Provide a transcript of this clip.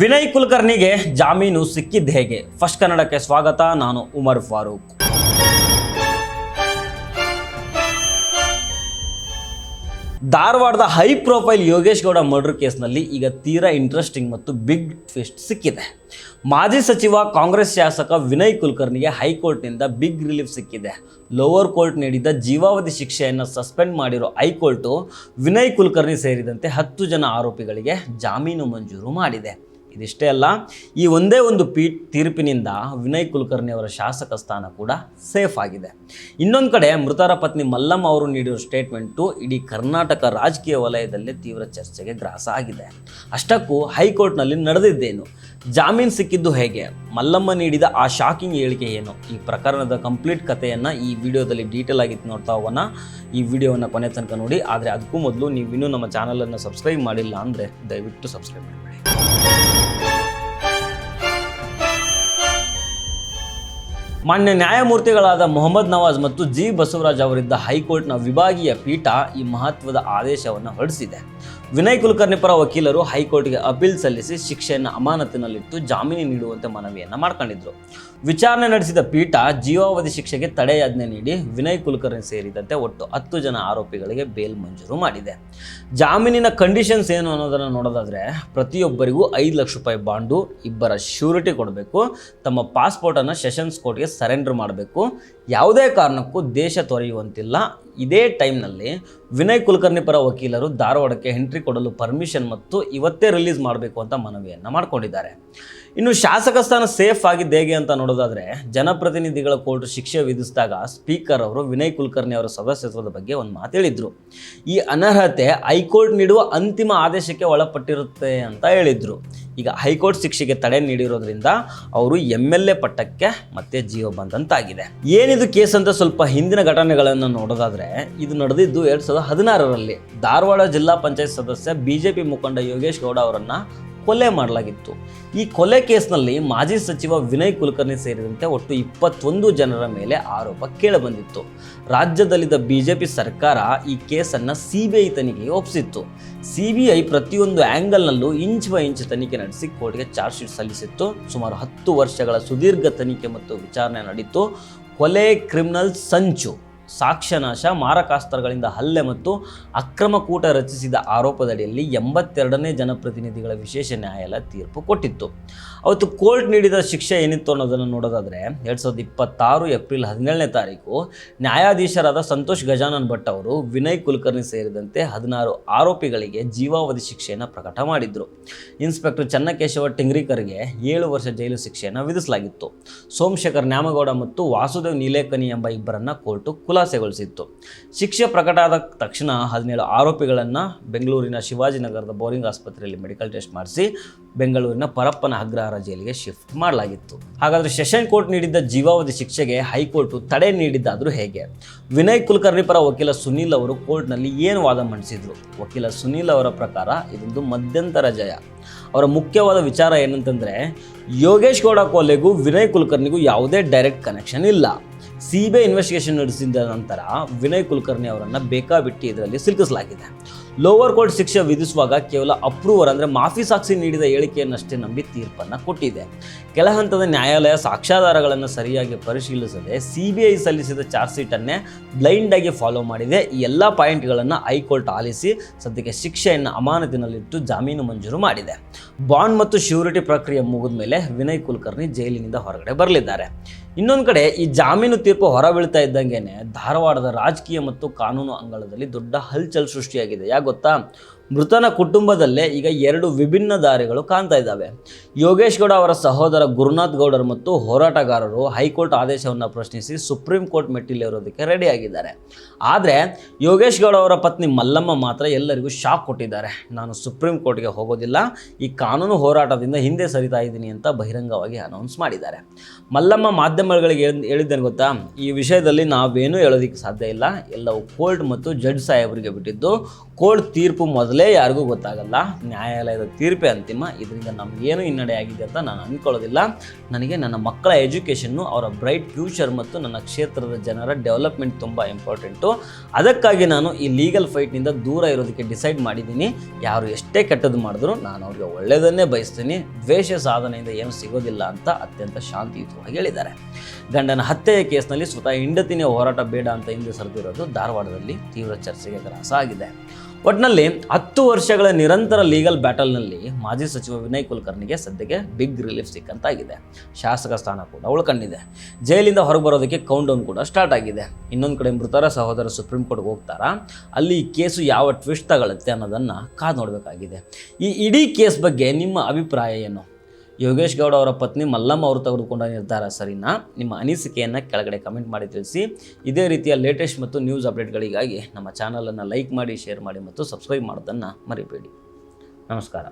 ವಿನಯ್ ಕುಲಕರ್ಣಿಗೆ ಜಾಮೀನು ಸಿಕ್ಕಿದ್ದು ಹೇಗೆ? ಫಸ್ಟ್ ಕನ್ನಡಕ್ಕೆ ಸ್ವಾಗತ. ನಾನು ಉಮರ್ ಫಾರೂಕ್. ಧಾರವಾಡದ high profile Yogesh Gowda murder ಕೇಸ್ನಲ್ಲಿ ಈಗ ತೀರಾ ಇಂಟ್ರೆಸ್ಟಿಂಗ್ ಮತ್ತು ಬಿಗ್ ಟ್ವಿಸ್ಟ್ ಸಿಕ್ಕಿದೆ. ಮಾಜಿ ಸಚಿವ ಕಾಂಗ್ರೆಸ್ ಶಾಸಕ ವಿನಯ್ ಕುಲಕರ್ಣಿಗೆ ಹೈಕೋರ್ಟ್ನಿಂದ ಬಿಗ್ ರಿಲೀಫ್ ಸಿಕ್ಕಿದೆ. ಲೋವರ್ ಕೋರ್ಟ್ ನೀಡಿದ ಜೀವಾವಧಿ ಶಿಕ್ಷೆಯನ್ನು ಸಸ್ಪೆಂಡ್ ಮಾಡಿರೋ ಹೈಕೋರ್ಟು ವಿನಯ್ ಕುಲಕರ್ಣಿ ಸೇರಿದಂತೆ 10 ಜನ ಆರೋಪಿಗಳಿಗೆ ಜಾಮೀನು ಮಂಜೂರು ಮಾಡಿದೆ. ಇದಿಷ್ಟೇ ಅಲ್ಲ, ಈ ಒಂದೇ ಒಂದು ತೀರ್ಪಿನಿಂದ ವಿನಯ್ ಕುಲಕರ್ಣಿ ಅವರ ಶಾಸಕ ಸ್ಥಾನ ಕೂಡ ಸೇಫ್ ಆಗಿದೆ. ಇನ್ನೊಂದು ಕಡೆ ಮೃತರ ಪತ್ನಿ ಮಲ್ಲಮ್ಮ ಅವರು ನೀಡಿರೋ ಸ್ಟೇಟ್ಮೆಂಟು ಇಡೀ ಕರ್ನಾಟಕ ರಾಜಕೀಯ ವಲಯದಲ್ಲೇ ತೀವ್ರ ಚರ್ಚೆಗೆ ಗ್ರಾಸ ಆಗಿದೆ. ಅಷ್ಟಕ್ಕೂ ಹೈಕೋರ್ಟ್ನಲ್ಲಿ ನಡೆದಿದ್ದೇನು, ಜಾಮೀನು ಸಿಕ್ಕಿದ್ದು ಹೇಗೆ, ಮಲ್ಲಮ್ಮ ನೀಡಿದ ಆ ಶಾಕಿಂಗ್ ಹೇಳಿಕೆ ಏನು, ಈ ಪ್ರಕರಣದ ಕಂಪ್ಲೀಟ್ ಕಥೆಯನ್ನು ಈ ವಿಡಿಯೋದಲ್ಲಿ ಡೀಟೇಲ್ ಆಗಿ ನೋಡ್ತಾ ಹೋಗೋಣ. ಈ ವಿಡಿಯೋವನ್ನು ಕೊನೆ ತನಕ ನೋಡಿ. ಆದರೆ ಅದಕ್ಕೂ ಮೊದಲು ನೀವು ಇನ್ನೂ ನಮ್ಮ ಚಾನಲನ್ನು ಸಬ್ಸ್ಕ್ರೈಬ್ ಮಾಡಿಲ್ಲ ಅಂದರೆ ದಯವಿಟ್ಟು ಸಬ್ಸ್ಕ್ರೈಬ್ ಮಾಡಿ. ಮಾನ್ಯ ನ್ಯಾಯಮೂರ್ತಿಗಳಾದ ಮೊಹಮ್ಮದ್ ನವಾಜ್ ಮತ್ತು ಜಿ ಬಸವರಾಜ್ ಅವರಿದ್ದ ಹೈಕೋರ್ಟ್ನ ವಿಭಾಗೀಯ ಪೀಠ ಈ ಮಹತ್ವದ ಆದೇಶವನ್ನು ಹೊರಡಿಸಿದೆ. ವಿನಯ್ ಕುಲಕರ್ಣಿ ಪರ ವಕೀಲರು ಹೈಕೋರ್ಟ್ಗೆ ಅಪೀಲ್ ಸಲ್ಲಿಸಿ ಶಿಕ್ಷೆಯನ್ನು ಅಮಾನತಿನಲ್ಲಿಟ್ಟು ಜಾಮೀನು ನೀಡುವಂತೆ ಮನವಿಯನ್ನು ಮಾಡ್ಕೊಂಡಿದ್ರು. ವಿಚಾರಣೆ ನಡೆಸಿದ ಪೀಠ ಜೀವಾವಧಿ ಶಿಕ್ಷೆಗೆ ತಡೆಯಾಜ್ಞೆ ನೀಡಿ ವಿನಯ್ ಕುಲಕರ್ಣಿ ಸೇರಿದಂತೆ ಒಟ್ಟು 10 ಜನ ಆರೋಪಿಗಳಿಗೆ ಬೇಲ್ ಮಂಜೂರು ಮಾಡಿದೆ. ಜಾಮೀನಿನ ಕಂಡೀಷನ್ಸ್ ಏನು ಅನ್ನೋದನ್ನು ನೋಡೋದಾದರೆ, ಪ್ರತಿಯೊಬ್ಬರಿಗೂ 5 ಲಕ್ಷ ರೂಪಾಯಿ ಬಾಂಡು, 2 ಶ್ಯೂರಿಟಿ ಕೊಡಬೇಕು, ತಮ್ಮ ಪಾಸ್ಪೋರ್ಟನ್ನು ಸೆಷನ್ಸ್ ಕೋರ್ಟ್ಗೆ ಸರೆಂಡರ್ ಮಾಡಬೇಕು, ಯಾವುದೇ ಕಾರಣಕ್ಕೂ ದೇಶ ತೊರೆಯುವಂತಿಲ್ಲ. ಇದೇ ಟೈಮ್ನಲ್ಲಿ ವಿನಯ್ ಕುಲಕರ್ಣಿ ಪರ ವಕೀಲರು ಧಾರವಾಡಕ್ಕೆ ಎಂಟ್ರಿ ಕೊಡಲು ಪರ್ಮಿಷನ್ ಮತ್ತು ಇವತ್ತೇ ರಿಲೀಸ್ ಮಾಡಬೇಕು ಅಂತ ಮನವಿಯನ್ನು ಮಾಡಿಕೊಂಡಿದ್ದಾರೆ. ಇನ್ನು ಶಾಸಕ ಸ್ಥಾನ ಸೇಫ್ ಆಗಿದ್ದು ಹೇಗೆ ಅಂತ ನೋಡೋದಾದರೆ, ಜನಪ್ರತಿನಿಧಿಗಳ ಕೋರ್ಟ್ ಶಿಕ್ಷೆ ವಿಧಿಸಿದಾಗ ಸ್ಪೀಕರ್ ಅವರು ವಿನಯ್ ಕುಲಕರ್ಣಿ ಅವರ ಸದಸ್ಯತ್ವದ ಬಗ್ಗೆ ಒಂದು ಮಾತು ಹೇಳಿದರು. ಈ ಅನರ್ಹತೆ ಹೈಕೋರ್ಟ್ ನೀಡುವ ಅಂತಿಮ ಆದೇಶಕ್ಕೆ ಒಳಪಟ್ಟಿರುತ್ತೆ ಅಂತ ಹೇಳಿದರು. ಈಗ ಹೈಕೋರ್ಟ್ ಶಿಕ್ಷೆಗೆ ತಡೆ ನೀಡಿರೋದ್ರಿಂದ ಅವರು MLA ಪಟ್ಟಕ್ಕೆ ಮತ್ತೆ ಜೀವ ಬಂದಂತಾಗಿದೆ. ಏನಿದು ಕೇಸ್ ಅಂತ ಸ್ವಲ್ಪ ಹಿಂದಿನ ಘಟನೆಗಳನ್ನು ನೋಡೋದಾದರೆ, ಇದು ನಡೆದಿದ್ದು 2016ರಲ್ಲಿ ಧಾರವಾಡ ಜಿಲ್ಲಾ ಪಂಚಾಯತ್ ಸದಸ್ಯ BJP ಮುಖಂಡ ಯೋಗೇಶ್ ಗೌಡ ಅವರನ್ನು ಕೊಲೆ ಮಾಡಲಾಗಿತ್ತು. ಈ ಕೊಲೆ ಕೇಸ್ನಲ್ಲಿ ಮಾಜಿ ಸಚಿವ ವಿನಯ್ ಕುಲಕರ್ಣಿ ಸೇರಿದಂತೆ ಒಟ್ಟು 21 ಜನರ ಮೇಲೆ ಆರೋಪ ಕೇಳಿಬಂದಿತ್ತು. ರಾಜ್ಯದಲ್ಲಿದ್ದ BJP ಸರ್ಕಾರ ಈ ಕೇಸನ್ನು CBI ತನಿಖೆಗೆ ಒಪ್ಪಿಸಿತ್ತು. CBI ಪ್ರತಿಯೊಂದು ಆ್ಯಂಗಲ್ನಲ್ಲೂ ಇಂಚ್ ಬೈ ಇಂಚ್ ತನಿಖೆ ನಡೆಸಿ ಕೋರ್ಟ್ಗೆ ಚಾರ್ಜ್ ಶೀಟ್ ಸಲ್ಲಿಸಿತ್ತು. ಸುಮಾರು 10 ವರ್ಷಗಳ ಸುದೀರ್ಘ ತನಿಖೆ ಮತ್ತು ವಿಚಾರಣೆ ನಡೀತು. ಕೊಲೆ, ಕ್ರಿಮಿನಲ್ ಸಂಚು, ಸಾಕ್ಷ್ಯನಾಶ, ಮಾರಕಾಸ್ತ್ರಗಳಿಂದ ಹಲ್ಲೆ ಮತ್ತು ಅಕ್ರಮ ಕೂಟ ರಚಿಸಿದ ಆರೋಪದಡಿಯಲ್ಲಿ 82ನೇ ಜನಪ್ರತಿನಿಧಿಗಳ ವಿಶೇಷ ನ್ಯಾಯಾಲಯ ತೀರ್ಪು ಕೊಟ್ಟಿತ್ತು. ಅವತ್ತು ಕೋರ್ಟ್ ನೀಡಿದ ಶಿಕ್ಷೆ ಏನಿತ್ತು ಅನ್ನೋದನ್ನು ನೋಡೋದಾದರೆ, 2026 ಏಪ್ರಿಲ್ 17ನೇ ತಾರೀಕು ನ್ಯಾಯಾಧೀಶರಾದ ಸಂತೋಷ್ ಗಜಾನನ್ ಭಟ್ ಅವರು ವಿನಯ್ ಕುಲಕರ್ಣಿ ಸೇರಿದಂತೆ 16 ಆರೋಪಿಗಳಿಗೆ ಜೀವಾವಧಿ ಶಿಕ್ಷೆಯನ್ನು ಪ್ರಕಟ ಮಾಡಿದರು. ಇನ್ಸ್ಪೆಕ್ಟರ್ ಚನ್ನಕೇಶವ ಟಿಂಗ್ರಿಕರ್ಗೆ 7 ವರ್ಷ ಜೈಲು ಶಿಕ್ಷೆಯನ್ನು ವಿಧಿಸಲಾಗಿತ್ತು. ಸೋಮಶೇಖರ್ ನ್ಯಾಮಗೌಡ ಮತ್ತು ವಾಸುದೇವ್ ನೀಲೇಕನಿ ಎಂಬ ಇಬ್ಬರನ್ನು ಕೋರ್ಟು ಖುಲಾಸೆಗೊಳಿಸಿತ್ತು. ಶಿಕ್ಷೆ ಪ್ರಕಟ ಆದ ತಕ್ಷಣ 17 ಆರೋಪಿಗಳನ್ನು ಬೆಂಗಳೂರಿನ ಶಿವಾಜಿನಗರದ ಬೋರಿಂಗ್ ಆಸ್ಪತ್ರೆಯಲ್ಲಿ ಮೆಡಿಕಲ್ ಟೆಸ್ಟ್ ಮಾಡಿಸಿ ಬೆಂಗಳೂರಿನ ಪರಪ್ಪನ ಅಗ್ರಹಾರ ಜೈಲಿಗೆ ಶಿಫ್ಟ್ ಮಾಡಲಾಗಿತ್ತು. ಹಾಗಾದರೆ ಸೆಷನ್ ಕೋರ್ಟ್ ನೀಡಿದ್ದ ಜೀವಾವಧಿ ಶಿಕ್ಷೆಗೆ ಹೈಕೋರ್ಟ್ ತಡೆ ನೀಡಿದ್ದಾದರೂ ಹೇಗೆ? ವಿನಯ್ ಕುಲಕರ್ಣಿ ಪರ ವಕೀಲ ಸುನೀಲ್ ಅವರು ಕೋರ್ಟ್ನಲ್ಲಿ ಏನು ವಾದ ಮಂಡಿಸಿದ್ರು? ವಕೀಲ ಸುನೀಲ್ ಅವರ ಪ್ರಕಾರ ಇದೊಂದು ಮಧ್ಯಂತರ ಜಯ. ಅವರ ಮುಖ್ಯವಾದ ವಿಚಾರ ಏನಂತಂದರೆ, ಯೋಗೇಶ್ ಗೌಡ ಕೊಲೆಗೂ ವಿನಯ್ ಕುಲಕರ್ಣಿಗೂ ಯಾವುದೇ ಡೈರೆಕ್ಟ್ ಕನೆಕ್ಷನ್ ಇಲ್ಲ. CBI ಇನ್ವೆಸ್ಟಿಗೇಷನ್ ನಡೆಸಿದ ನಂತರ ವಿನಯ್ ಕುಲಕರ್ಣಿ ಅವರನ್ನು ಬೇಕಾಬಿಟ್ಟಿ ಇದರಲ್ಲಿ ಸಿಲುಕಿಸಲಾಗಿದೆ. ಲೋವರ್ ಕೋರ್ಟ್ ಶಿಕ್ಷೆ ವಿಧಿಸುವಾಗ ಕೇವಲ ಅಪ್ರೂವರ್ ಅಂದರೆ ಮಾಫಿ ಸಾಕ್ಷಿ ನೀಡಿದ ಹೇಳಿಕೆಯನ್ನಷ್ಟೇ ನಂಬಿ ತೀರ್ಪನ್ನು ಕೊಟ್ಟಿದೆ. ಕೆಳ ಹಂತದ ನ್ಯಾಯಾಲಯ ಸಾಕ್ಷ್ಯಾಧಾರಗಳನ್ನು ಸರಿಯಾಗಿ ಪರಿಶೀಲಿಸದೆ CBI ಸಲ್ಲಿಸಿದ ಚಾರ್ಜ್ ಶೀಟನ್ನೇ ಬ್ಲೈಂಡಾಗಿ ಫಾಲೋ ಮಾಡಿದೆ. ಈ ಎಲ್ಲ ಪಾಯಿಂಟ್ಗಳನ್ನು ಹೈಕೋರ್ಟ್ ಆಲಿಸಿ ಸದ್ಯಕ್ಕೆ ಶಿಕ್ಷೆಯನ್ನು ಅಮಾನತಿನಲ್ಲಿಟ್ಟು ಜಾಮೀನು ಮಂಜೂರು ಮಾಡಿದೆ. ಬಾಂಡ್ ಮತ್ತು ಶ್ಯೂರಿಟಿ ಪ್ರಕ್ರಿಯೆ ಮುಗಿದ ಮೇಲೆ ವಿನಯ್ ಕುಲಕರ್ಣಿ ಜೈಲಿನಿಂದ ಹೊರಗಡೆ ಬರಲಿದ್ದಾರೆ. ಇನ್ನೊಂದು ಕಡೆ ಈ ಜಾಮೀನು ತೀರ್ಪು ಹೊರಬೀಳ್ತಾ ಇದ್ದಂಗೆನೆ ಧಾರವಾಡದ ರಾಜಕೀಯ ಮತ್ತು ಕಾನೂನು ಅಂಗಳದಲ್ಲಿ ದೊಡ್ಡ ಹಲ್ಚಲ್ ಸೃಷ್ಟಿಯಾಗಿದೆ. ಯಾಕೆ ಗೊತ್ತಾ? ಮೃತನ ಕುಟುಂಬದಲ್ಲೇ ಈಗ 2 ವಿಭಿನ್ನ ದಾರಿಗಳು ಕಾಣ್ತಾ ಇದ್ದಾವೆ. ಯೋಗೇಶ್ ಗೌಡ ಅವರ ಸಹೋದರ ಗುರುನಾಥ್ ಗೌಡರು ಮತ್ತು ಹೋರಾಟಗಾರರು ಹೈಕೋರ್ಟ್ ಆದೇಶವನ್ನು ಪ್ರಶ್ನಿಸಿ ಸುಪ್ರೀಂ ಕೋರ್ಟ್ ಮೆಟ್ಟಿಲೇರೋದಕ್ಕೆ ರೆಡಿಯಾಗಿದ್ದಾರೆ. ಆದರೆ ಯೋಗೇಶ್ ಗೌಡ ಅವರ ಪತ್ನಿ ಮಲ್ಲಮ್ಮ ಮಾತ್ರ ಎಲ್ಲರಿಗೂ ಶಾಕ್ ಕೊಟ್ಟಿದ್ದಾರೆ. ನಾನು ಸುಪ್ರೀಂ ಕೋರ್ಟ್ಗೆ ಹೋಗೋದಿಲ್ಲ, ಈ ಕಾನೂನು ಹೋರಾಟದಿಂದ ಹಿಂದೆ ಸರಿತಾ ಇದ್ದೀನಿ ಅಂತ ಬಹಿರಂಗವಾಗಿ ಅನೌನ್ಸ್ ಮಾಡಿದ್ದಾರೆ. ಮಲ್ಲಮ್ಮ ಮಾಧ್ಯಮಗಳಿಗೆ ಹೇಳಿದ್ದೇನೆ ಗೊತ್ತಾ, ಈ ವಿಷಯದಲ್ಲಿ ನಾವೇನೂ ಹೇಳೋದಕ್ಕೆ ಸಾಧ್ಯ ಇಲ್ಲ, ಎಲ್ಲವೂ ಕೋರ್ಟ್ ಮತ್ತು ಜಡ್ಜ್ ಸಾಹೇಬರಿಗೆ ಬಿಟ್ಟಿದ್ದು. ಕೋರ್ಟ್ ತೀರ್ಪು ಮೊದಲೇ ಬೆಲೆ ಯಾರಿಗೂ ಗೊತ್ತಾಗಲ್ಲ. ನ್ಯಾಯಾಲಯದ ತೀರ್ಪೇ ಅಂತಿಮ. ಇದರಿಂದ ನಮಗೇನು ಹಿನ್ನಡೆ ಆಗಿದೆ ಅಂತ ನಾನು ಅಂದ್ಕೊಳ್ಳೋದಿಲ್ಲ. ನನಗೆ ನನ್ನ ಮಕ್ಕಳ ಎಜುಕೇಷನ್ನು, ಅವರ ಬ್ರೈಟ್ ಫ್ಯೂಚರ್ ಮತ್ತು ನನ್ನ ಕ್ಷೇತ್ರದ ಜನರ ಡೆವಲಪ್ಮೆಂಟ್ ತುಂಬ ಇಂಪಾರ್ಟೆಂಟು. ಅದಕ್ಕಾಗಿ ನಾನು ಈ ಲೀಗಲ್ ಫೈಟ್ನಿಂದ ದೂರ ಇರೋದಕ್ಕೆ ಡಿಸೈಡ್ ಮಾಡಿದ್ದೀನಿ. ಯಾರು ಎಷ್ಟೇ ಕೆಟ್ಟದ್ದು ಮಾಡಿದ್ರು ನಾನು ಅವ್ರಿಗೆ ಒಳ್ಳೆಯದನ್ನೇ ಬಯಸ್ತೀನಿ. ದ್ವೇಷ ಸಾಧನೆಯಿಂದ ಏನು ಸಿಗೋದಿಲ್ಲ ಅಂತ ಅತ್ಯಂತ ಶಾಂತಿಯುತವಾಗಿ ಹೇಳಿದ್ದಾರೆ. ಗಂಡನ ಹತ್ಯೆಯ ಕೇಸ್ನಲ್ಲಿ ಸ್ವತಃ ಹೆಂಡತಿನೇ ಹೋರಾಟ ಬೇಡ ಅಂತ ಹಿಂದೆ ಸರಿದಿರೋದು ಧಾರವಾಡದಲ್ಲಿ ತೀವ್ರ ಚರ್ಚೆಗೆ ಗ್ರಾಸ ಆಗಿದೆ. ಒಟ್ಟಿನಲ್ಲಿ 10 ವರ್ಷಗಳ ನಿರಂತರ ಲೀಗಲ್ ಬ್ಯಾಟಲ್ನಲ್ಲಿ ಮಾಜಿ ಸಚಿವ ವಿನಯ್ ಕುಲಕರ್ಣಿಗೆ ಸದ್ಯಕ್ಕೆ ಬಿಗ್ ರಿಲೀಫ್ ಸಿಕ್ಕಂತಾಗಿದೆ. ಶಾಸಕ ಸ್ಥಾನ ಕೂಡ ಉಳ್ಕೊಂಡಿದೆ. ಜೈಲಿಂದ ಹೊರಗೆ ಬರೋದಕ್ಕೆ ಕೌಂಟ್ ಡೌನ್ ಕೂಡ ಸ್ಟಾರ್ಟ್ ಆಗಿದೆ. ಇನ್ನೊಂದು ಕಡೆ ಮೃತರ ಸಹೋದರ ಸುಪ್ರೀಂ ಕೋರ್ಟ್ಗೆ ಹೋಗ್ತಾರಾ, ಅಲ್ಲಿ ಈ ಕೇಸು ಯಾವ ಟ್ವಿಸ್ಟ್ ತಗೊಳುತ್ತೆ ಅನ್ನೋದನ್ನು ಕಾದು ನೋಡಬೇಕಾಗಿದೆ. ಈ ಇಡೀ ಕೇಸ್ ಬಗ್ಗೆ ನಿಮ್ಮ ಅಭಿಪ್ರಾಯ ಏನು? ಯೋಗೇಶ್ ಗೌಡ ಅವರ ಪತ್ನಿ ಮಲ್ಲಮ್ಮ ಅವರು ತೆಗೆದುಕೊಂಡ ನಿರ್ಧಾರ ಸರಿನಾ? ನಿಮ್ಮ ಅನಿಸಿಕೆಯನ್ನು ಕೆಳಗಡೆ ಕಮೆಂಟ್ ಮಾಡಿ ತಿಳಿಸಿ. ಇದೇ ರೀತಿಯ ಲೇಟೆಸ್ಟ್ ಮತ್ತು ನ್ಯೂಸ್ ಅಪ್ಡೇಟ್ಗಳಿಗಾಗಿ ನಮ್ಮ ಚಾನಲನ್ನು ಲೈಕ್ ಮಾಡಿ, ಶೇರ್ ಮಾಡಿ ಮತ್ತು ಸಬ್ಸ್ಕ್ರೈಬ್ ಮಾಡೋದನ್ನು ಮರಿಬೇಡಿ. ನಮಸ್ಕಾರ.